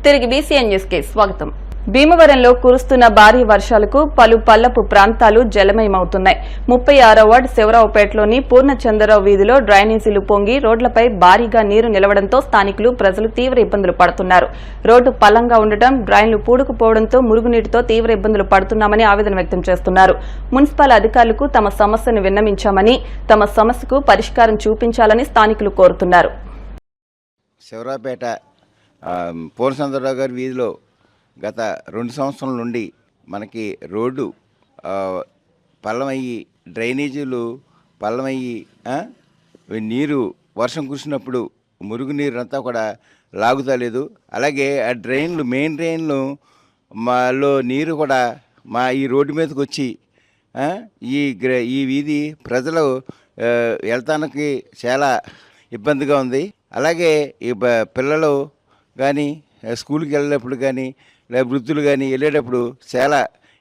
తిరిగి BCN news కి స్వాగతం. భీమవరంలో కురుస్తున్న భారీ వర్షాలకు పలు పల్లపు ప్రాంతాలు జలమయమవుతున్నాయి. 36వ వార్డు శివరావుపేటలోని పూర్ణచంద్రరావు వీధిలో డ్రైనేజీలు పొంగి రోడ్లపై భారీగా నీరు నిలవడంతో స్థానికులు ప్రజలు తీవ్ర ఇబ్బందులు పడుతున్నారు. రోడ్డు పల్లంగా ఉండటం, డ్రైన్లు పూడుకుపోవడంతో మురుగునీటితో తీవ్ర ఇబ్బందులు పడుతున్నామని ఆవేదన వ్యక్తం చేస్తున్నారు. మున్సిపల్ అధికారులకు తమ సమస్యను విన్నవించామని, తమ సమస్యకు పరిష్కారం చూపించాలని స్థానికులు కోరుతున్నారు. శివరావుపేట పూర్ణచంద్రరావు గారి వీధిలో గత 2 సంవత్సరాల నుండి మనకి రోడ్డు పల్లమయ్యి, డ్రైనేజీలు పల్లమయ్యి, నీరు వర్షం కురిసినప్పుడు మురుగునీరు అంతా కూడా లాగుతలేదు. అలాగే ఆ డ్రైన్లు, మెయిన్ డ్రైన్లు మాలో నీరు కూడా మా ఈ రోడ్డు మీదకి వచ్చి ఈ వీధి ప్రజలు వెళ్తానికి చాలా ఇబ్బందిగా ఉంది. అలాగే ఈ పిల్లలు కానీ స్కూల్కి వెళ్ళేటప్పుడు కానీ లేదా వృద్ధులు కానీ వెళ్ళేటప్పుడు చాలా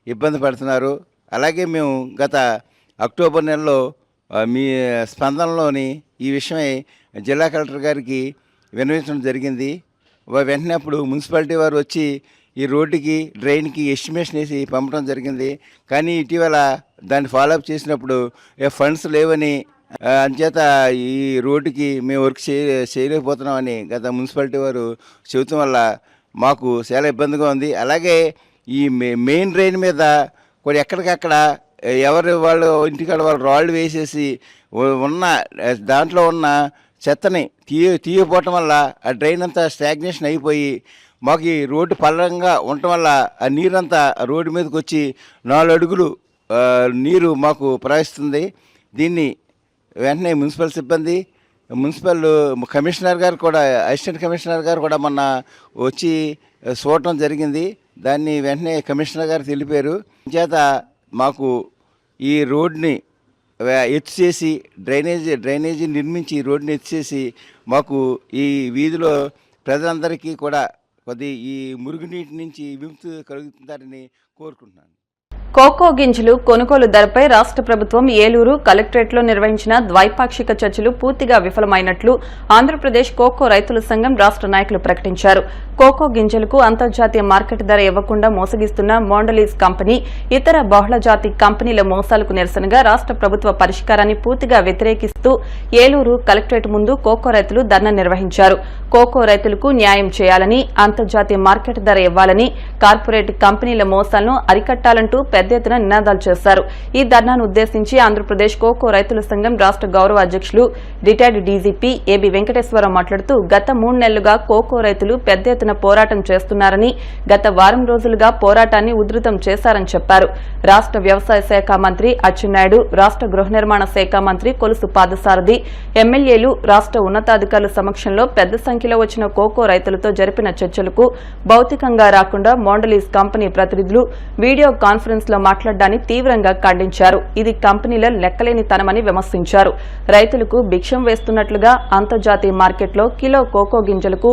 ఇబ్బంది పడుతున్నారు. అలాగే మేము గత అక్టోబర్ నెలలో మీ స్పందనలోని ఈ విషయమై జిల్లా కలెక్టర్ గారికి విన్నవించడం జరిగింది. వెంటనే అప్పుడు మున్సిపాలిటీ వారు వచ్చి ఈ రోడ్డుకి, డ్రైన్కి ఎస్టిమేషన్ వేసి పంపడం జరిగింది. కానీ ఇటీవల దాన్ని ఫాలోఅప్ చేసినప్పుడు ఫండ్స్ లేవని, అంచేత ఈ రోడ్డుకి మేము వర్క్ చేయలేకపోతున్నామని గత మున్సిపాలిటీ వారు చెబుతాం వల్ల మాకు చాలా ఇబ్బందిగా ఉంది. అలాగే ఈ మెయిన్ డ్రైన్ మీద కూడా ఎక్కడికక్కడ ఎవరి వాళ్ళు ఇంటికాడ వాళ్ళు రాళ్ళు వేసేసి ఉన్న దాంట్లో ఉన్న చెత్తని తీయపోవటం వల్ల ఆ డ్రైన్ అంతా స్టాగ్నేషన్ అయిపోయి మాకు ఈ రోడ్డు పల్లంగా ఉండటం వల్ల ఆ నీరంతా రోడ్డు మీదకి వచ్చి 4 అడుగులు నీరు మాకు ప్రవహిస్తుంది. దీన్ని వెంటనే మున్సిపల్ సిబ్బంది, మున్సిపల్ కమిషనర్ గారు కూడా, అసిస్టెంట్ కమిషనర్ గారు కూడా మొన్న వచ్చి చూడటం జరిగింది. దాన్ని వెంటనే కమిషనర్ గారు తెలిపారు. చేత మాకు ఈ రోడ్ని ఎత్తు చేసి డ్రైనేజీ నిర్మించి ఈ రోడ్ని ఎత్తు చేసి మాకు ఈ వీధిలో ప్రజలందరికీ కూడా కొద్ది ఈ మురుగునీటి నుంచి విముక్తి కలుగుతుందని కోరుకుంటున్నాను. కోకో గింజలు కొనుగోలు ధరపై రాష్ట్ర ప్రభుత్వం ఏలూరు కలెక్టరేట్లో నిర్వహించిన ద్వైపాక్షిక చర్చలు పూర్తిగా విఫలమైనట్లు ఆంధ్రప్రదేశ్ కోకో రైతుల సంఘం రాష్ట్ర నాయకులు ప్రకటించారు. కోకో గింజలకు అంతర్జాతీయ మార్కెట్ ధర ఇవ్వకుండా మోసగిస్తున్న మోండలీస్ కంపెనీ, ఇతర బహుళజాతి కంపెనీల మోసాలకు నిరసనగా రాష్ట్ర ప్రభుత్వ పరిష్కారాన్ని పూర్తిగా వ్యతిరేకిస్తూ ఏలూరు కలెక్టరేట్ ముందు కోకో రైతులు ధర్నా నిర్వహించారు. కోకో రైతులకు న్యాయం చేయాలని, అంతర్జాతీయ మార్కెట్ ధర ఇవ్వాలని, కార్పొరేట్ కంపెనీల మోసాలను అరికట్టాలంటూ పెద్ద ఎత్తున నినాదాలు చేశారు. ఈ ధర్నాను ఉద్దేశించి ఆంధ్రప్రదేశ్ కోకో రైతుల సంఘం రాష్ట్ర గౌరవ అధ్యక్షులు రిటైర్డ్ డీజీపీ ఏబీ వెంకటేశ్వరరావు మాట్లాడుతూ, గత 3 నెలలుగా కోకో రైతులు పెద్ద ఎత్తున పోరాటం చేస్తున్నారని, గత వారం రోజులుగా పోరాటాన్ని ఉధృతం చేశారని చెప్పారు. రాష్ట్ర వ్యవసాయ శాఖ మంత్రి అచ్చెన్నాయుడు, రాష్ట్ర గృహ నిర్మాణ శాఖ మంత్రి కొలుసు పాదసారథి, ఎమ్మెల్యేలు, రాష్ట్ర ఉన్నతాధికారుల సమక్షంలో పెద్ద సంఖ్యలో వచ్చిన కోకో రైతులతో జరిపిన చర్చలకు భౌతికంగా రాకుండా మోండలీస్ కంపెనీ ప్రతినిధులు వీడియో కాన్ఫరెన్స్ లో మాట్లాడడాన్ని తీవ్రంగా ఖండించారు. ఇది కంపెనీల లెక్కలేని తనమని విమర్శించారు. రైతులకు భిక్షం వేస్తున్నట్లుగా అంతర్జాతీయ మార్కెట్లో కిలో కోకో గింజలకు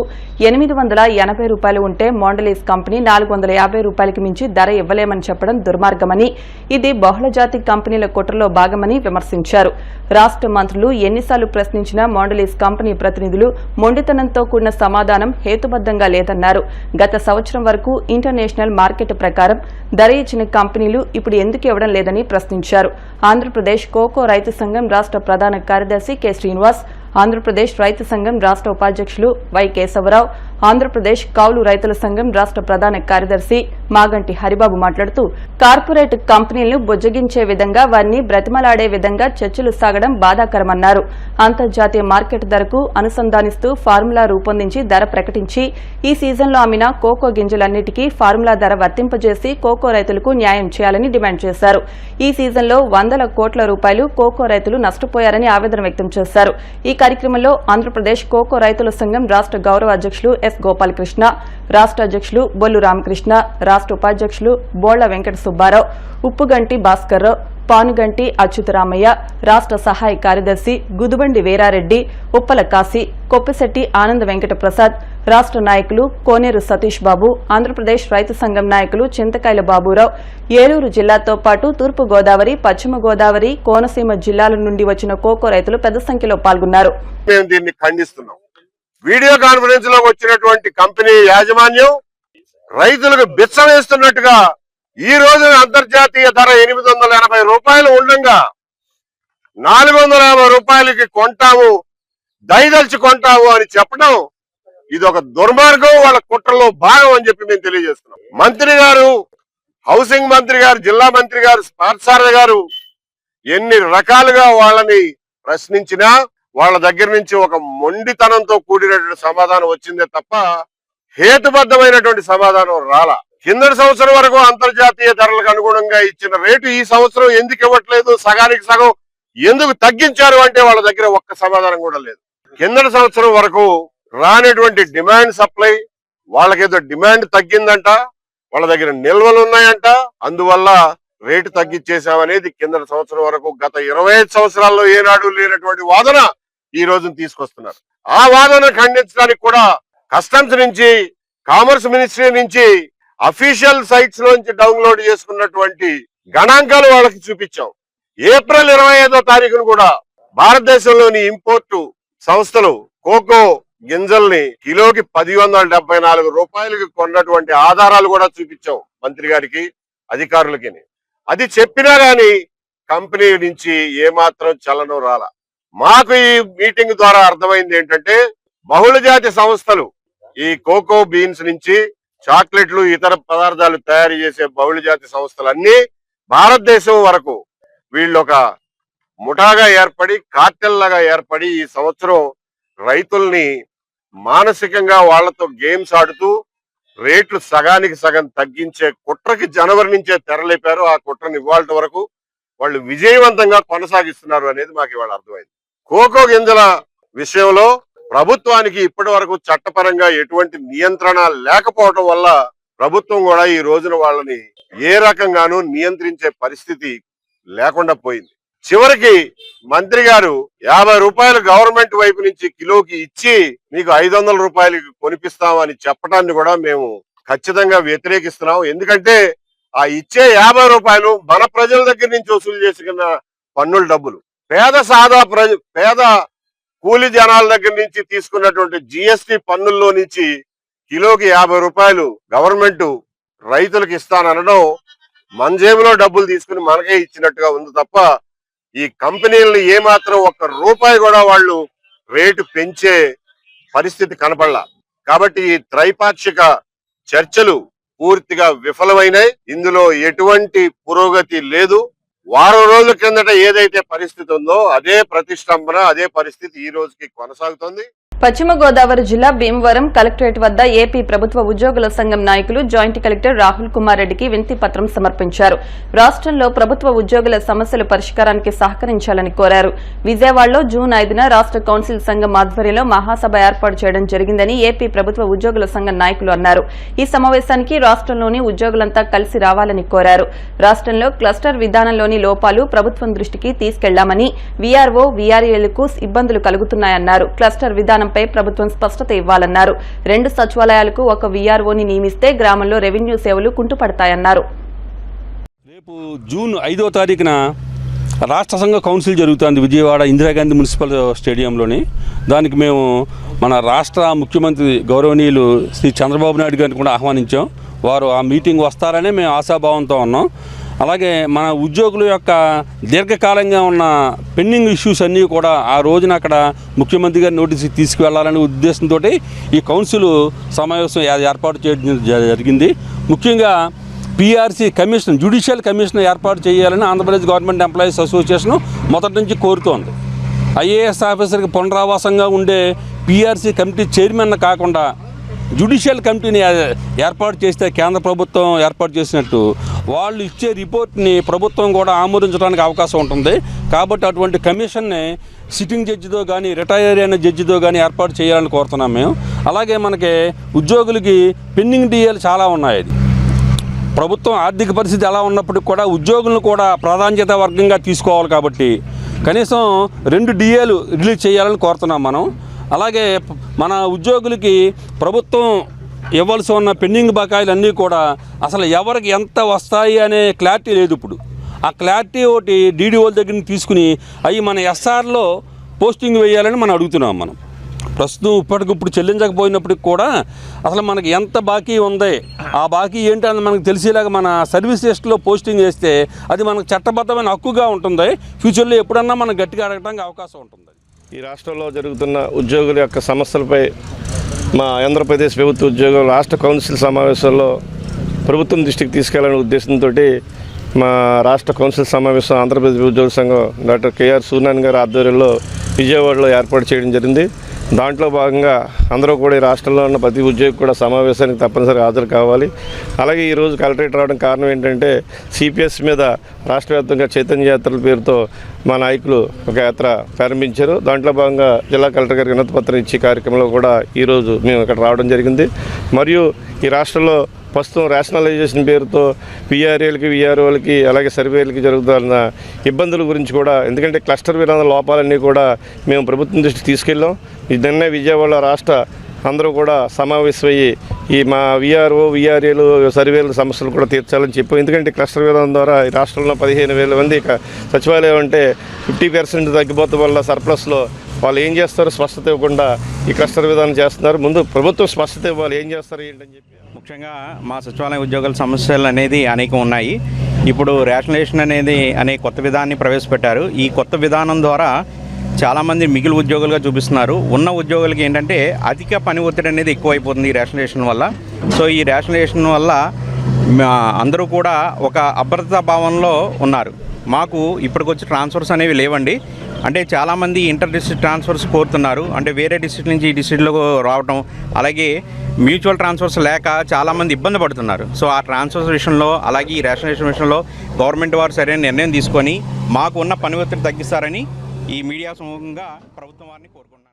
880 రూపాయలు ఉంటే మోండలీస్ కంపెనీ 450 రూపాయలకి మించి ధర ఇవ్వలేమని చెప్పడం దుర్మార్గమని, ఇది బహుళజాతి కంపెనీల కుట్రలో భాగమని విమర్శించారు. రాష్ట్ర మంత్రులు ఎన్నిసార్లు ప్రశ్నించినా మోండలీస్ కంపెనీ ప్రతినిధులు మొండితనంతో కూడిన సమాధానం హేతుబద్దంగా లేదన్నారు. గత సంవత్సరం వరకు ఇంటర్నేషనల్ మార్కెట్ ప్రకారం ధర ఇచ్చిన కంపెనీలు ఇప్పుడు ఎందుకు ఇవ్వడం లేదని ప్రశ్నించారు. ఆంధ్రప్రదేశ్ కోకో రైతు సంఘం రాష్ట్ర ప్రధాన కార్యదర్శి కె శ్రీనివాస్, ఆంధ్రప్రదేశ్ రైతు సంఘం రాష్ట్ర ఉపాధ్యక్షులు వై కేశవరావు, ఆంధ్రప్రదేశ్ కౌలు రైతుల సంఘం రాష్ట్ర ప్రధాన కార్యదర్శి మాగంటి హరిబాబు మాట్లాడుతూ, కార్పొరేట్ కంపెనీలను బుజ్జగించే విధంగా, వారిని బ్రతిమలాడే విధంగా చర్చలు సాగడం బాధాకరమన్నారు. అంతర్జాతీయ మార్కెట్ ధరకు అనుసంధానిస్తూ ఫార్ములా రూపొందించి ధర ప్రకటించి ఈ సీజన్లో అమ్మిన కోకో గింజలన్నిటికీ ఫార్ములా ధర వర్తింపజేసి కోకో రైతులకు న్యాయం చేయాలని డిమాండ్ చేశారు. ఈ సీజన్లో 100 కోట్ల రూపాయలు కోకో రైతులు నష్టపోయారని ఆవేదన వ్యక్తం చేశారు. ఈ కార్యక్రమంలో ఆంధ్రప్రదేశ్ కోకో రైతుల సంఘం రాష్ట్ర గౌరవ అధ్యక్షులు ఎస్ గోపాలకృష్ణ, రాష్ట్ర అధ్యక్షులు బొల్లు రామకృష్ణ, రాష్ట్ర ఉపాధ్యక్షులు బోళ్ల వెంకట సుబ్బారావు, ఉప్పుగంటి భాస్కర్రావు, పానుగంటి అచ్యుతరామయ్య, రాష్ట్ర సహాయ కార్యదర్శి గుదుబండి వీరారెడ్డి, ఉప్పల కాశీ, కొప్పిశెట్టి ఆనంద వెంకట ప్రసాద్, రాష్ట్ర నాయకులు కోనేరు సతీష్ బాబు, ఆంధ్రప్రదేశ్ రైతు సంఘం నాయకులు చింతకాయల బాబురావు, ఏలూరు జిల్లాతో పాటు తూర్పు గోదావరి, పశ్చిమ గోదావరి, కోనసీమ జిల్లాల నుండి వచ్చిన కోకో రైతులు పెద్ద సంఖ్యలో పాల్గొన్నారు. వీడియో కాన్ఫరెన్స్ లో వచ్చినటువంటి కంపెనీ యాజమాన్యం రైతులకు బిచ్చం వేస్తున్నట్టుగా ఈ రోజు అంతర్జాతీయ ధర 880 రూపాయలు ఉండగా 450 రూపాయలకి కొంటాము, దయదలిచి కొంటాము అని చెప్పడం ఇది ఒక దుర్మార్గం, వాళ్ళ కుట్రలో భాగం అని చెప్పి మేము తెలియజేస్తున్నాం. మంత్రి గారు, హౌసింగ్ మంత్రి గారు, జిల్లా మంత్రి గారు, పార్థసారథి గారు ఎన్ని రకాలుగా వాళ్ళని ప్రశ్నించినా వాళ్ళ దగ్గర నుంచి ఒక మొండితనంతో కూడినటువంటి సమాధానం వచ్చిందే తప్ప హేతుబద్ధమైనటువంటి సమాధానం రాలా. కిందటి సంవత్సరం వరకు అంతర్జాతీయ ధరలకు అనుగుణంగా ఇచ్చిన రేటు ఈ సంవత్సరం ఎందుకు ఇవ్వట్లేదు, సగానికి సగం ఎందుకు తగ్గించారు అంటే వాళ్ళ దగ్గర ఒక్క సమాధానం కూడా లేదు. కిందటి సంవత్సరం వరకు రానటువంటి డిమాండ్ సప్లై, వాళ్ళకేదో డిమాండ్ తగ్గిందంట, వాళ్ళ దగ్గర నిల్వలు ఉన్నాయంట, అందువల్ల రేటు తగ్గించేశామనేది కిందటి సంవత్సరం వరకు గత 25 సంవత్సరాల్లో ఏనాడు లేనటువంటి వాదన ఈ రోజు తీసుకొస్తున్నారు. ఆ వాదన ఖండించడానికి కూడా కస్టమ్స్ నుంచి, కామర్స్ మినిస్ట్రీ నుంచి, అఫీషియల్ సైట్స్ నుంచి డౌన్లోడ్ చేసుకున్నటువంటి గణాంకాలు వాళ్ళకి చూపించాం. ఏప్రిల్ 25వ తారీఖును కూడా భారతదేశంలోని ఇంపోర్టు సంస్థలు కోకో గింజల్ని కిలోకి 1074 రూపాయలకి కొన్నటువంటి ఆధారాలు కూడా చూపించాం మంత్రి గారికి, అధికారులకి. అది చెప్పినా గాని కంపెనీ నుంచి ఏమాత్రం చలనం రాల. మాకు ఈ మీటింగ్ ద్వారా అర్థమైంది ఏంటంటే బహుళ జాతి సంస్థలు ఈ కోకో బీన్స్ నుంచి చాక్లెట్లు, ఇతర పదార్థాలు తయారు చేసే బహుళ జాతి సంస్థలన్నీ భారతదేశం వరకు వీళ్ళొక ముఠాగా ఏర్పడి, కార్టెల్ లాగా ఏర్పడి ఈ సంవత్సరం రైతుల్ని మానసికంగా వాళ్లతో గేమ్స్ ఆడుతూ రేట్లు సగానికి సగం తగ్గించే కుట్రకి జనవరి నుంచే తెరలేపారు. ఆ కుట్రని ఇవాళ వరకు వాళ్ళు విజయవంతంగా కొనసాగిస్తున్నారు అనేది మాకు ఇవాళ అర్థమైంది. కోకో గింజల విషయంలో ప్రభుత్వానికి ఇప్పటి వరకు చట్టపరంగా ఎటువంటి నియంత్రణ లేకపోవటం వల్ల ప్రభుత్వం కూడా ఈ రోజున వాళ్ళని ఏ రకంగానూ నియంత్రించే పరిస్థితి లేకుండా పోయింది. చివరికి మంత్రి గారు 50 రూపాయలు గవర్నమెంట్ వైపు నుంచి కిలోకి ఇచ్చి మీకు 500 రూపాయలకి కొనిపిస్తామని చెప్పడాన్ని కూడా మేము ఖచ్చితంగా వ్యతిరేకిస్తున్నాం. ఎందుకంటే ఆ ఇచ్చే 50 రూపాయలు మన ప్రజల దగ్గర నుంచి వసూలు చేసుకున్న పన్నుల డబ్బులు, పేద కూలి జనాల దగ్గర నుంచి తీసుకున్నటువంటి జిఎస్టి పన్నుల్లో నుంచి కిలోకి 50 రూపాయలు గవర్నమెంట్ రైతులకు ఇస్తాననడం మన జేబులో డబ్బులు తీసుకుని మనకే ఇచ్చినట్టుగా ఉంది తప్ప ఈ కంపెనీలను ఏమాత్రం 1 రూపాయి కూడా వాళ్ళు రేటు పెంచే పరిస్థితి కనపడలా. కాబట్టి ఈ త్రైపాక్షిక చర్చలు పూర్తిగా విఫలమైనాయి. ఇందులో ఎటువంటి పురోగతి లేదు. వారం రోజుల కిందట ఏదైతే పరిస్థితి ఉందో అదే ప్రతిష్టంభన, అదే పరిస్థితి ఈ రోజుకి కొనసాగుతోంది. పశ్చిమ గోదావరి జిల్లా భీమవరం కలెక్టరేట్ వద్ద ఏపీ ప్రభుత్వ ఉద్యోగుల సంఘం నాయకులు జాయింట్ కలెక్టర్ రాహుల్ కుమార్ రెడ్డికి వినతి పత్రం సమర్పించారు. రాష్ట్రంలో ప్రభుత్వ ఉద్యోగుల సమస్యల పరిష్కారానికి సహకరించాలని కోరారు. విజయవాడలో జూన్ 5న రాష్ట్ర కౌన్సిల్ సంఘం ఆధ్వర్యంలో మహాసభ ఏర్పాటు చేయడం జరిగిందని ఏపీ ప్రభుత్వ ఉద్యోగుల సంఘం నాయకులు అన్నారు. ఈ సమావేశానికి రాష్ట్రంలోని ఉద్యోగులంతా కలిసి రావాలని కోరారు. రాష్ట్రంలో క్లస్టర్ విధానంలోని లోపాలు ప్రభుత్వం దృష్టికి తీసుకెళ్లామని, వీఆర్ఓ, వీఆర్ఏలకు ఇబ్బందులు కలుగుతున్నాయన్నారు. క్లస్టర్ విధానం ప్రభుత్వం స్పష్టత ఇవ్వాలన్నారు. 2 సచివాలయాలకు 1 వీఆర్ఓని నియమిస్తే గ్రామంలో రెవెన్యూ సేవలు కుంటుపడతాయన్నారు. రేపు జూన్ 5వ తారీఖున రాష్ట్ర సంఘ కౌన్సిల్ జరుగుతుంది విజయవాడ ఇందిరాగాంధీ మున్సిపల్ స్టేడియంలోని. దానికి మేము మన రాష్ట్ర ముఖ్యమంత్రి గౌరవనీయులు శ్రీ చంద్రబాబు నాయుడు గారిని కూడా ఆహ్వానించాం. వారు ఆ మీటింగ్ వస్తారనే మేము ఆశాభావంతో ఉన్నాం. అలాగే మన ఉద్యోగుల యొక్క దీర్ఘకాలంగా ఉన్న పెండింగ్ ఇష్యూస్ అన్నీ కూడా ఆ రోజున అక్కడ ముఖ్యమంత్రి గారి నోటీస్కి తీసుకువెళ్లాలనే ఉద్దేశంతో ఈ కౌన్సిల్ సమావేశం ఏర్పాటు చేయడం జరిగింది. ముఖ్యంగా పీఆర్సీ కమిషన్, జ్యుడిషియల్ కమిషన్ ఏర్పాటు చేయాలని ఆంధ్రప్రదేశ్ గవర్నమెంట్ ఎంప్లాయీస్ అసోసియేషన్ మొదటి నుంచి కోరుతోంది. ఐఏఎస్ ఆఫీసర్కి పునరావాసంగా ఉండే పీఆర్సీ కమిటీ చైర్మన్ కాకుండా జ్యుడిషియల్ కమిటీని ఏర్పాటు చేస్తే కేంద్ర ప్రభుత్వం ఏర్పాటు చేసినట్టు వాళ్ళు ఇచ్చే రిపోర్ట్ని ప్రభుత్వం కూడా ఆమోదించడానికి అవకాశం ఉంటుంది. కాబట్టి అటువంటి కమిషన్ని సిట్టింగ్ జడ్జితో కానీ, రిటైర్ అయిన జడ్జితో కానీ ఏర్పాటు చేయాలని కోరుతున్నాం మేము. అలాగే మనకి ఉద్యోగులకి పెండింగ్ డిఏలు చాలా ఉన్నాయి. ప్రభుత్వం ఆర్థిక పరిస్థితి ఎలా ఉన్నప్పటికీ కూడా ఉద్యోగులను కూడా ప్రాధాన్యత వర్గంగా తీసుకోవాలి. కాబట్టి కనీసం 2 డిఏలు రిలీజ్ చేయాలని కోరుతున్నాం మనం. అలాగే మన ఉద్యోగులకి ప్రభుత్వం ఇవ్వాల్సి ఉన్న పెండింగ్ బకాయిలు అన్నీ కూడా అసలు ఎవరికి ఎంత వస్తాయి అనే క్లారిటీ లేదు. ఇప్పుడు ఆ క్లారిటీ ఒకటి డీడీఓల దగ్గర నుంచి తీసుకుని అవి మన ఎస్ఆర్లో పోస్టింగ్ వేయాలని మనం అడుగుతున్నాం. మనం ప్రస్తుతం ఇప్పటికిప్పుడు చెల్లించకపోయినప్పటికి కూడా అసలు మనకి ఎంత బాకీ ఉంది, ఆ బాకీ ఏంటి అని మనకు తెలిసేలాగా మన సర్వీస్ లిస్టులో పోస్టింగ్ చేస్తే అది మనకు చట్టబద్ధమైన హక్కుగా ఉంటుంది. ఫ్యూచర్లో ఎప్పుడన్నా మనం గట్టిగా అడగడానికి అవకాశం ఉంటుంది. ఈ రాష్ట్రంలో జరుగుతున్న ఉద్యోగుల యొక్క సమస్యలపై మా ఆంధ్రప్రదేశ్ ప్రభుత్వ ఉద్యోగుల రాష్ట్ర కౌన్సిల్ సమావేశంలో ప్రభుత్వం దృష్టికి తీసుకెళ్లాలనే ఉద్దేశంతో మా రాష్ట్ర కౌన్సిల్ సమావేశం ఆంధ్రప్రదేశ్ ఉద్యోగుల సంఘం డాక్టర్ కేఆర్ సూర్యనారాయణ గారి ఆధ్వర్యంలో విజయవాడలో ఏర్పాటు చేయడం జరిగింది. దాంట్లో భాగంగా అందరూ కూడా ఈ రాష్ట్రంలో ఉన్న ప్రతి ఉద్యోగి కూడా సమావేశానికి తప్పనిసరిగా హాజరు కావాలి. అలాగే ఈరోజు కలెక్టరేట్ రావడం కారణం ఏంటంటే సిపిఎస్ మీద రాష్ట్ర వ్యాప్తంగా చైతన్య యాత్రల పేరుతో మా నాయకులు ఒక యాత్ర ప్రారంభించారు. దాంట్లో భాగంగా జిల్లా కలెక్టర్ గారికి వినతి పత్రం ఇచ్చే కార్యక్రమంలో కూడా ఈరోజు మేము ఇక్కడ రావడం జరిగింది. మరియు ఈ రాష్ట్రంలో ప్రస్తుతం రేషనలైజేషన్ పేరుతో విఆర్ఏలకి విఆర్ఓలకి అలాగే సర్వేలకి జరుగుతున్న ఇబ్బందుల గురించి కూడా, ఎందుకంటే క్లస్టర్ విధాన లోపాలన్నీ కూడా మేము ప్రభుత్వం దృష్టికి తీసుకెళ్ళాం. నిన్నే విజయవాడ రాష్ట్ర అందరూ కూడా సమావేశమయ్యి ఈ మా విఆర్ఓ విఆర్ఏలు సర్వేల సమస్యలు కూడా తీర్చాలని చెప్పాం. ఎందుకంటే క్లస్టర్ విధానం ద్వారా ఈ రాష్ట్రంలో 15,000 మంది సచివాలయం అంటే 50% తగ్గిపోవడం వల్ల సర్ప్లస్లో వాళ్ళు ఏం చేస్తారో స్పష్టత ఇవ్వకుండా ఈ క్లస్టర్ విధానం చేస్తున్నారు. ముందు ప్రభుత్వం స్పష్టత ఇవ్వాలి, ఏం చేస్తారు ఏంటని చెప్పి. ముఖ్యంగా మా సచివాలయ ఉద్యోగుల సమస్యలు అనేది అనేకం ఉన్నాయి. ఇప్పుడు రేషనలైజేషన్ అనేది అనే కొత్త విధానాన్ని ప్రవేశపెట్టారు. ఈ కొత్త విధానం ద్వారా చాలామంది మిగిలిన ఉద్యోగులుగా చూపిస్తున్నారు. ఉన్న ఉద్యోగులకి ఏంటంటే అధిక పని ఒత్తిడి అనేది ఎక్కువైపోతుంది ఈ రేషనలైజేషన్ వల్ల. సో ఈ రేషనలైజేషన్ వల్ల అందరూ కూడా ఒక అభద్రతా భావంలో ఉన్నారు. మాకు ఇప్పటికొచ్చి ట్రాన్స్ఫర్స్ అనేవి లేవండి. అంటే చాలామంది ఇంటర్ డిస్ట్రిక్ట్ ట్రాన్స్ఫర్స్ కోరుతున్నారు. అంటే వేరే డిస్ట్రిక్ట్ నుంచి ఈ డిస్ట్రిక్ట్లో రావటం, అలాగే మ్యూచువల్ ట్రాన్స్ఫర్స్ లేక చాలామంది ఇబ్బంది పడుతున్నారు. సో ఆ ట్రాన్స్ఫర్స్ విషయంలో అలాగే ఈ రేషనలైజేషన్ విషయంలో గవర్నమెంట్ వారు సరైన నిర్ణయం తీసుకొని మాకు ఉన్న పని ఒత్తిడి తగ్గిస్తారని ఈ మీడియా సమూహంగా ప్రభుత్వం వారిని కోరుకుంటున్నాను.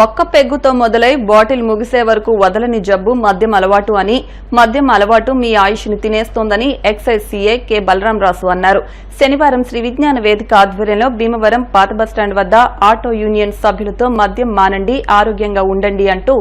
ఒక్క పెగ్గుతో మొదలై బాటిల్ ముగిసే వరకు వదలని జబ్బు మద్యం అలవాటు అని, మద్యం అలవాటు మీ ఆయుష్ని తినేస్తోందని ఎక్సైజ్ సీఏ కె బలరామరాజు అన్నారు. శనివారం శ్రీ విజ్ఞాన వేదిక ఆధ్వర్యంలో భీమవరం పాత బస్టాండ్ వద్ద ఆటో యూనియన్ సభ్యులతో మద్యం మానండి ఆరోగ్యంగా ఉండండి అంటూ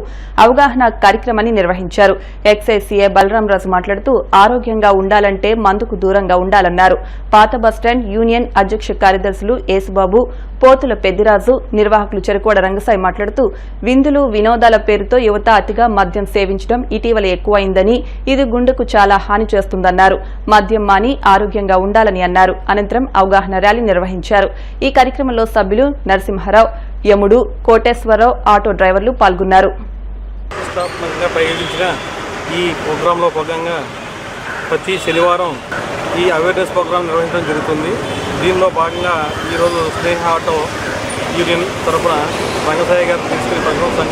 అవగాహన కార్యక్రమాన్ని నిర్వహించారు. ఎక్సైజ్ సీఏ బలరామరాజు మాట్లాడుతూ ఆరోగ్యంగా ఉండాలంటే మందుకు దూరంగా ఉండాలన్నారు. పాత బస్టాండ్ యూనియన్ అధ్యక్ష కార్యదర్శులు యేసుబాబు, పోతుల పెద్దిరాజు, నిర్వాహకులు చెరుకోడ రంగసాయి మాట్లాడుతూ విందులు వినోదాల పేరుతో యువత అతిగా మద్యం సేవించడం ఇటీవల ఎక్కువైందని, ఇది గుండెకు చాలా హాని చేస్తుందన్నారు. మద్యం మాని ఆరోగ్యంగా ఉండాలని అన్నారు. అనంతరం అవగాహన ర్యాలీ నిర్వహించారు. ఈ కార్యక్రమంలో సభ్యులు నరసింహారావు, యముడు, కోటేశ్వరరావు, ఆటో డ్రైవర్లు పాల్గొన్నారు. ఈ ప్రోగ్రాంలో భాగంగా ప్రతి శనివారం ఈ అవేర్నెస్ ప్రోగ్రాం నిర్వహించడం జరుగుతుంది. దీనిలో భాగంగా ఈరోజు స్నేహ ఆటో యూనియన్ తరఫున రంగసాయి గారు తీసుకుని ప్రజల సంఘ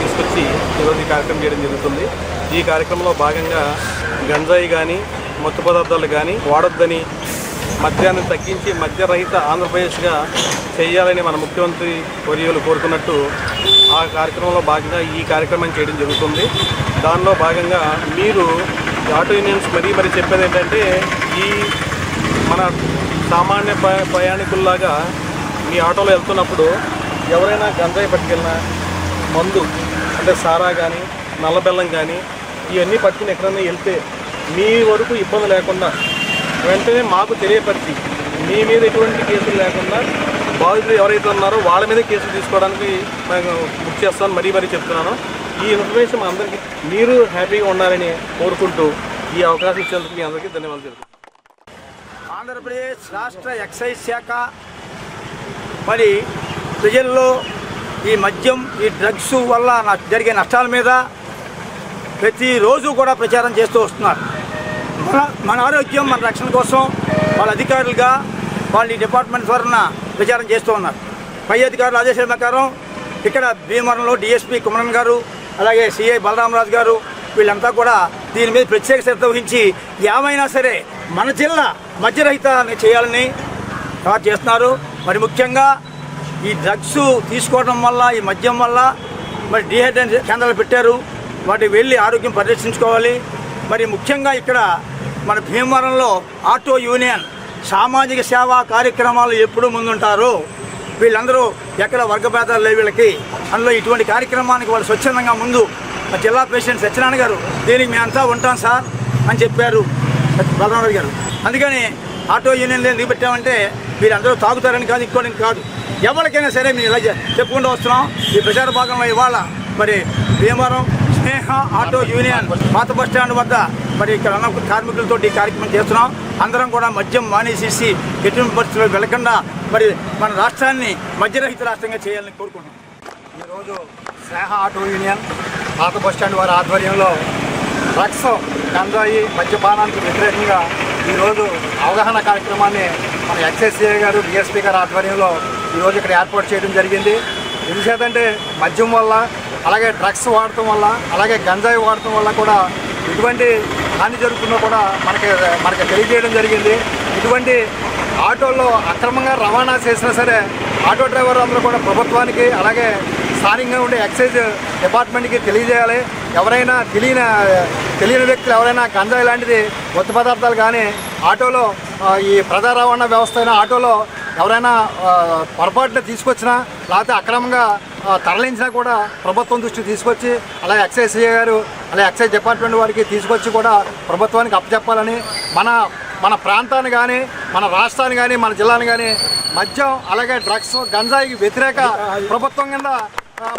తీసుకొచ్చి ఈరోజు ఈ కార్యక్రమం చేయడం జరుగుతుంది. ఈ కార్యక్రమంలో భాగంగా గంజాయి కానీ మత్తు పదార్థాలు కానీ వాడొద్దని, మద్యాన్ని తగ్గించి మద్యరహిత ఆంధ్రప్రదేశ్గా చేయాలని మన ముఖ్యమంత్రి వర్యులు కోరుకున్నట్టు ఆ కార్యక్రమంలో భాగంగా ఈ కార్యక్రమం చేయడం జరుగుతుంది. దానిలో భాగంగా మీరు ఆటో యూనియన్స్ మరీ చెప్పేది ఏంటంటే, ఈ మన సామాన్య ప్రయాణికుల్లాగా మీ ఆటోలో వెళ్తున్నప్పుడు ఎవరైనా గంజాయి పట్టుకెళ్ళినా, మందు అంటే సారా కానీ నల్ల బెల్లం కానీ ఇవన్నీ పట్టుకుని ఎక్కడైనా వెళ్తే మీ వరకు ఇబ్బంది లేకుండా వెంటనే మాకు తెలియపరిచి మీ మీద ఎటువంటి కేసులు లేకుండా బాధితులు ఎవరైతే ఉన్నారో వాళ్ళ మీద కేసులు తీసుకోవడానికి నేను బుక్ చేస్తాను మరీ చెప్తున్నాను. ఈ ఇన్ఫర్మేషన్ అందరికీ మీరు హ్యాపీగా ఉండాలని కోరుకుంటూ ఈ అవకాశం ఇచ్చేందుకు మీ అందరికీ ధన్యవాదాలు తెలుపుతున్నాను. ఆంధ్రప్రదేశ్ రాష్ట్ర ఎక్సైజ్ శాఖ మరి ప్రజల్లో ఈ మద్యం, ఈ డ్రగ్స్ వల్ల జరిగే నష్టాల మీద ప్రతిరోజు కూడా ప్రచారం చేస్తూ వస్తున్నారు. మన ఆరోగ్యం, మన రక్షణ కోసం వాళ్ళ అధికారులుగా వాళ్ళ డిపార్ట్మెంట్ తరఫున ప్రచారం చేస్తూ ఉన్నారు. పై అధికారుల ఆదేశాల ప్రకారం ఇక్కడ భీమవరంలో డిఎస్పీ కుమరన్ గారు, అలాగే సిఐ బలరామరాజు గారు వీళ్ళంతా కూడా దీని మీద ప్రత్యేక శ్రద్ధ వహించి ఏమైనా సరే మన జిల్లా మద్యరహిత చేయాలని చేస్తున్నారు. మరి ముఖ్యంగా ఈ డ్రగ్స్ తీసుకోవడం వల్ల, ఈ మద్యం వల్ల మరి డీహైడ్రేషన్ కేంద్రాలు పెట్టారు. వాటికి వెళ్ళి ఆరోగ్యం పరిరక్షించుకోవాలి. మరి ముఖ్యంగా ఇక్కడ మన భీమవరంలో ఆటో యూనియన్ సామాజిక సేవా కార్యక్రమాలు ఎప్పుడూ ముందుంటారు. వీళ్ళందరూ ఎక్కడ వర్గభేదాలు లేవు వీళ్ళకి. అందులో ఇటువంటి కార్యక్రమానికి వాళ్ళు స్వచ్ఛందంగా ముందు జిల్లా ప్రెసిడెంట్ సత్యనారాయణ గారు దీనికి మేమంతా ఉంటాం సార్ అని చెప్పారు బలరామరాజు గారు. అందుకని ఆటో యూనియన్లో ఎందుకు పెట్టామంటే వీళ్ళందరూ తాగుతారని కాదు, ఇంకోటి కాదు, ఎవరికైనా సరే మేము ఇలా చెప్పుకుంటూ వస్తున్నాం. ఈ ప్రచార భాగంలో ఇవాళ మరి భీమవరం స్నేహ ఆటో యూనియన్ పాత బస్ స్టాండ్ వద్ద మరి ఇక్కడ ఉన్న కార్మికులతో ఈ కార్యక్రమం చేస్తున్నాం. అందరం కూడా మద్యం మానేసేసి ఎటువంటి పరిస్థితుల్లో వెళ్లకుండా మరి మన రాష్ట్రాన్ని మద్యరహిత రాష్ట్రంగా చేయాలని కోరుకుంటున్నాం. ఈరోజు స్నేహ ఆటో యూనియన్ పాత బస్ స్టాండ్ వారి ఆధ్వర్యంలో డ్రగ్స్, గంజాయి, మద్యపానానికి వ్యతిరేకంగా ఈరోజు అవగాహన కార్యక్రమాన్ని మన ఎక్సైజ్ గారు, డిఎస్పీ గారి ఆధ్వర్యంలో ఈరోజు ఇక్కడ ఏర్పాటు చేయడం జరిగింది. ఎందుచేతంటే మద్యం వల్ల, అలాగే డ్రగ్స్ వాడటం వల్ల, అలాగే గంజాయి వాడటం వల్ల కూడా ఎటువంటి హాని జరుగుతుందో కూడా మనకి తెలియజేయడం జరిగింది. ఇటువంటి ఆటోల్లో అక్రమంగా రవాణా చేసినా సరే ఆటో డ్రైవర్ అందరూ కూడా ప్రభుత్వానికి, అలాగే స్థానికంగా ఉండే ఎక్సైజ్ డిపార్ట్మెంట్కి తెలియజేయాలి. ఎవరైనా తెలియని వ్యక్తులు ఎవరైనా గంజాయి లాంటిది మత్తు పదార్థాలు కానీ ఆటోలో, ఈ ప్రజా రవాణా వ్యవస్థ అయిన ఆటోలో ఎవరైనా పొరపాటున తీసుకొచ్చినా లేకపోతే అక్రమంగా తరలించినా కూడా ప్రభుత్వం దృష్టికి తీసుకొచ్చి, అలాగే ఎక్సైజ్ గారు, అలాగే ఎక్సైజ్ డిపార్ట్మెంట్ వారికి తీసుకొచ్చి కూడా ప్రభుత్వానికి అప్పచెప్పాలని, మన ప్రాంతాన్ని కానీ, మన రాష్ట్రాన్ని కానీ, మన జిల్లాని కానీ మద్యం, అలాగే డ్రగ్స్, గంజాయికి వ్యతిరేక ప్రభుత్వం కింద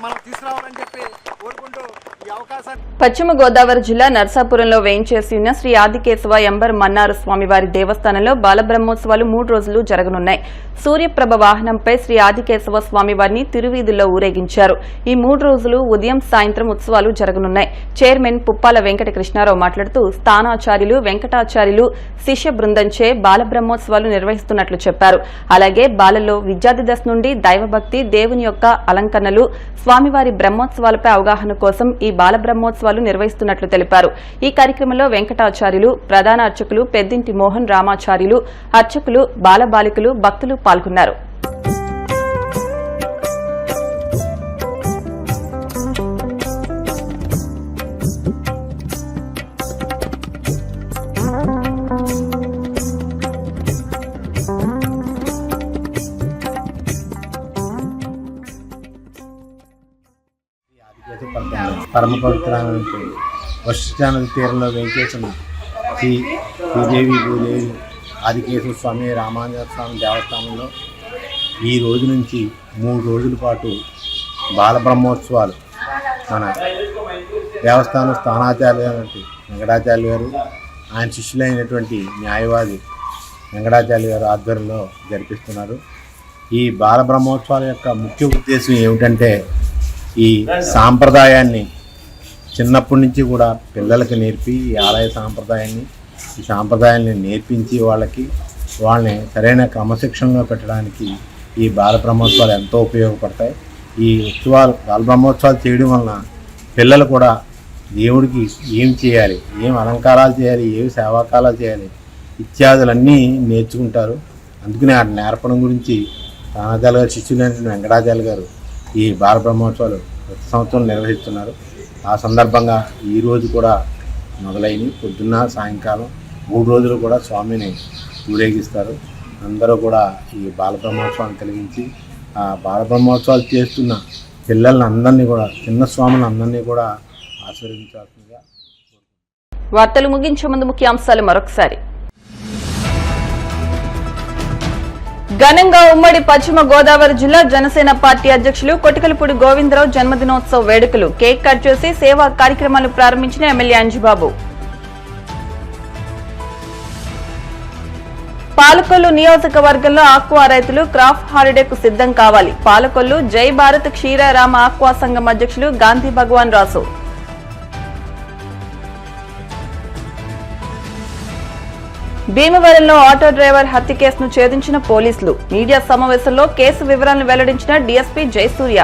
మనం తీసుకురావాలని చెప్పి కోరుకుంటూ ఈ అవకాశాన్ని. పశ్చిమ గోదావరి జిల్లా నర్సాపురంలో వేయించేసి ఉన్న శ్రీ ఆదికేశవ ఎంబర్ మన్నారు స్వామివారి దేవస్థానంలో బాలబ్రహ్మోత్సవాలు 3 రోజులు జరగనున్నాయి. సూర్యప్రభ వాహనంపై శ్రీ ఆదికేశవ స్వామివారిని తిరువీధుల్లో ఊరేగించారు. ఈ 3 రోజులు ఉదయం, సాయంత్రం ఉత్సవాలు జరగనున్నాయి. చైర్మన్ పుప్పాల వెంకట కృష్ణారావు మాట్లాడుతూ స్థానాచార్యులు, వెంకటాచార్యులు శిష్య బృందంచే బాలబ్రహ్మోత్సవాలు నిర్వహిస్తున్నట్లు చెప్పారు. అలాగే బాలలో విద్యార్థి దశ నుండి దైవభక్తి, దేవుని యొక్క అలంకరణలు, స్వామివారి బ్రహ్మోత్సవాలపై అవగాహన కోసం ఈ బాలబ్రహ్మోత్సవాలు నిర్వహిస్తున్నట్లు తెలిపారు. ఈ కార్యక్రమంలో వెంకటాచార్యులు, ప్రధాన అర్చకులు పెద్దింటి మోహన్ రామాచార్యులు, అర్చకులు, బాలబాలికలు, భక్తులు పాల్గొన్నారు. పరమ పవిత్రమైన వశిష్ఠ నది తీరంలో వేయించేసిన శ్రీదేవి భూదేవి ఆదికేశవ స్వామి రామాంజన స్వామి దేవస్థానంలో ఈ రోజు నుంచి 3 రోజుల పాటు బాలబ్రహ్మోత్సవాలు మన దేవస్థానం స్థానాచార్య వెంకటాచార్య గారు, ఆయన శిష్యులైనటువంటి న్యాయవాది వెంకటాచార్య గారు ఆధ్వర్యంలో జరిపిస్తున్నారు. ఈ బాలబ్రహ్మోత్సవాల యొక్క ముఖ్య ఉద్దేశం ఏమిటంటే, ఈ సాంప్రదాయాన్ని చిన్నప్పటి నుంచి కూడా పిల్లలకి నేర్పి, ఈ ఆలయ సాంప్రదాయాన్ని, ఈ సాంప్రదాయాన్ని నేర్పించి వాళ్ళని సరైన క్రమశిక్షణలో పెట్టడానికి ఈ బాలబ్రహ్మోత్సవాలు ఎంతో ఉపయోగపడతాయి. ఈ బాలబ్రహ్మోత్సవాలు చేయడం వలన పిల్లలు కూడా దేవుడికి ఏం చేయాలి, ఏం అలంకారాలు చేయాలి, ఏవి సేవాకాలాలు చేయాలి ఇత్యాదులన్నీ నేర్చుకుంటారు. అందుకని ఆ నేర్పడం గురించి తానాచార్య గారు శిష్యులైన వెంకటాచార్య గారు ఈ బాలబ్రహ్మోత్సవాలు ప్రతి సంవత్సరం నిర్వహిస్తున్నారు. ఆ సందర్భంగా ఈరోజు కూడా మొదలైనవి. పొద్దున్న, సాయంకాలం 3 రోజులు కూడా స్వామిని ఊరేగిస్తారు. అందరూ కూడా ఈ బాలబ్రహ్మోత్సవాన్ని కలిగించి ఆ బాలబ్రహ్మోత్సవాలు చేస్తున్న పిల్లల్ని అందరినీ కూడా, చిన్న స్వాములను అందరినీ కూడా ఆశీర్వదించాల్సిందిగా. వార్తలు ముగించే ముందు ముఖ్యాంశాలు మరొకసారి. ఘనంగా ఉమ్మడి పశ్చిమ గోదావరి జిల్లా జనసేన పార్టీ అధ్యక్షులు కొటికలపూడి గోవిందరావు జన్మదినోత్సవ వేడుకలు. కేక్ కట్ చేసి సేవా కార్యక్రమాలు ప్రారంభించిన ఎమ్మెల్యే అంజిబాబు. పాలకొల్లు నియోజకవర్గంలో ఆక్వా రైతులు క్రాఫ్ట్ హాలిడేకు సిద్ధం కావాలి. పాలకొల్లు జై భారత్ క్షీరారామ ఆక్వా సంఘం అధ్యక్షులు గాంధీ భగవాన్ రాసు. భీమవరంలో ఆటో డ్రైవర్ హత్య కేసును ఛేదించిన పోలీసులు. మీడియా సమావేశంలో కేసు వివరాలను వెల్లడించిన డీఎస్పీ జయసూర్య.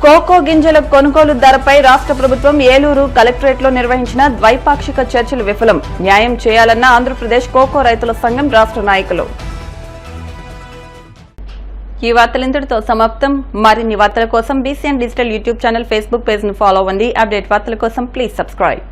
కోకో గింజల కొనుగోలు ధరపై రాష్ట్ర ప్రభుత్వం ఏలూరు కలెక్టరేట్లో నిర్వహించిన ద్వైపాక్షిక చర్చలు విఫలం. న్యాయం చేయాలన్న ఆంధ్రప్రదేశ్ కోకో రైతుల సంఘం రాష్ట్ర నాయకులు. ఈ వార్తలు ఇంతటితో సమాప్తం. మరిన్ని వార్తల కోసం BCN digital YouTube channel, Facebook page ను ఫాలో అవ్వండి. అప్డేట్ వార్తల కోసం ప్లీజ్ సబ్స్క్రైబ్.